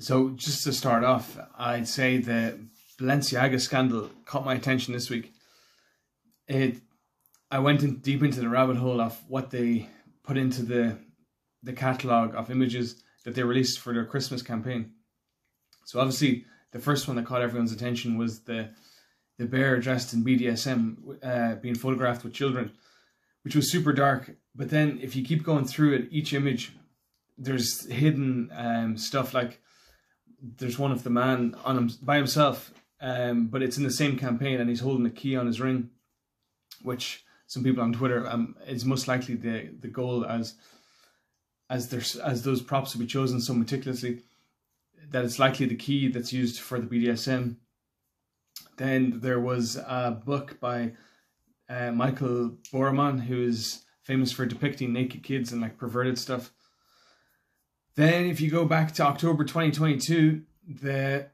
So just to start off, I'd say the Balenciaga scandal caught my attention this week. I went in deep into the rabbit hole of what they put into the catalogue of images that they released for their Christmas campaign. So obviously the first one that caught everyone's attention was the bear dressed in BDSM being photographed with children, which was super dark. But then if you keep going through it, each image, there's hidden stuff. Like there's one of the man on him by himself, but it's in the same campaign, and he's holding a key on his ring, which some people on Twitter is most likely the goal, as those props will be chosen so meticulously that it's likely the key that's used for the BDSM. Then there was a book by Michael Borman, who is famous for depicting naked kids and like perverted stuff. Then if you go back to October 2022, the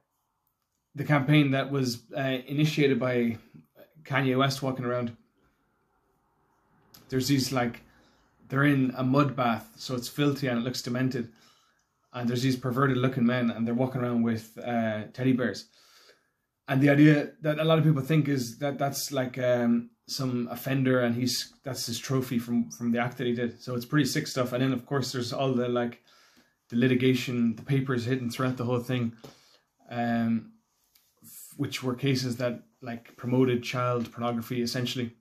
campaign that was initiated by Kanye West walking around, there's these they're in a mud bath, so it's filthy and it looks demented. And there's these perverted looking men and they're walking around with teddy bears. And the idea that a lot of people think is that that's like some offender and that's his trophy from the act that he did. So it's pretty sick stuff. And then of course there's all the litigation, the papers hidden throughout the whole thing, which were cases that promoted child pornography essentially.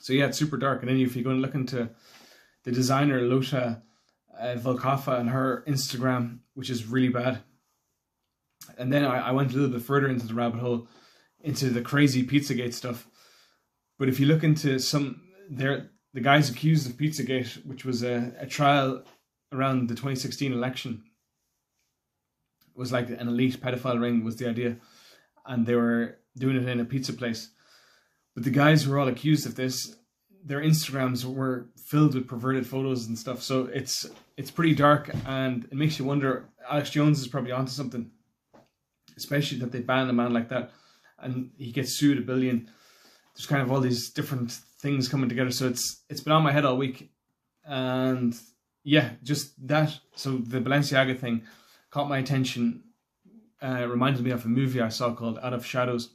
So yeah, it's super dark. And then if you go and look into the designer Lota Volkova and her Instagram, which is really bad. And then I went a little bit further into the rabbit hole, into the crazy Pizzagate stuff. But if you look into the guys accused of Pizzagate, which was a trial around the 2016 election, was like an elite pedophile ring was the idea, and they were doing it in a pizza place. But the guys who were all accused of this, their Instagrams were filled with perverted photos and stuff. So it's pretty dark, and it makes you wonder. Alex Jones is probably onto something, especially that they ban a man like that and he gets sued $1 billion. There's kind of all these different things coming together. So it's been on my head all week, and yeah, just that. So the Balenciaga thing caught my attention. Reminded me of a movie I saw called Out of Shadows,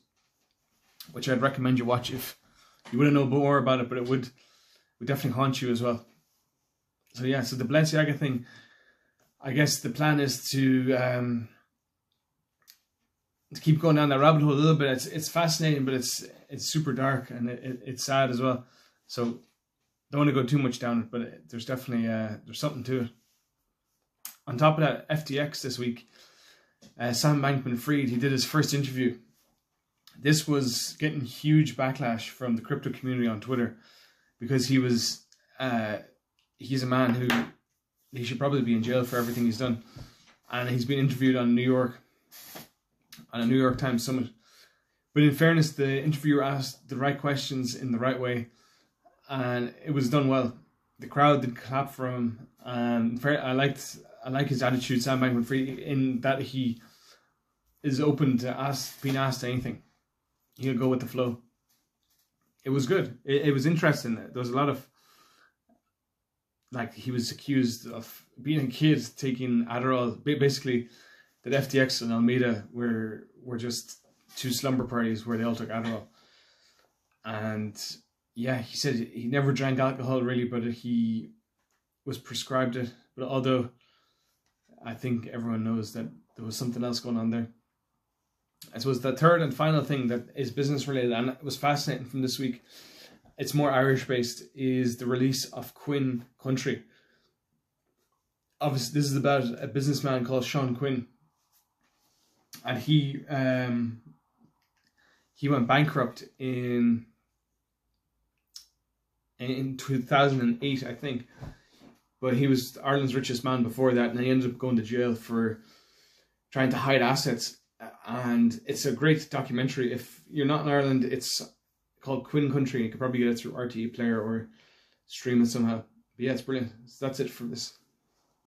which I'd recommend you watch if you want to know more about it, but it would definitely haunt you as well. So yeah, so the Balenciaga thing, I guess the plan is to keep going down that rabbit hole a little bit. It's fascinating, but it's super dark, and it's sad as well. So don't want to go too much down it, but there's definitely there's something to it. On top of that, FTX this week, Sam Bankman-Fried, he did his first interview. This was getting huge backlash from the crypto community on Twitter, because he's a man who he should probably be in jail for everything he's done, and he's been interviewed on a New York Times summit. But in fairness, the interviewer asked the right questions in the right way, and it was done well. The crowd did clap for him, and I like his attitude, Sam Bankman-Fried, in that he is open to being asked anything. He'll go with the flow. It was good. It was interesting. There was a lot of, he was accused of being a kid taking Adderall. Basically, that FTX and Alameda were just two slumber parties where they all took Adderall. And yeah, he said he never drank alcohol really, but he was prescribed it. But although I think everyone knows that there was something else going on there. I suppose the third and final thing that is business related, and it was fascinating from this week, it's more Irish based, is the release of Quinn Country. Obviously, this is about a businessman called Sean Quinn, and he went bankrupt in 2008, I think. But he was Ireland's richest man before that, and he ended up going to jail for trying to hide assets. And it's a great documentary. If you're not in Ireland, it's called Quinn Country. You could probably get it through RTE Player or stream it somehow. But yeah, it's brilliant. So that's it for this.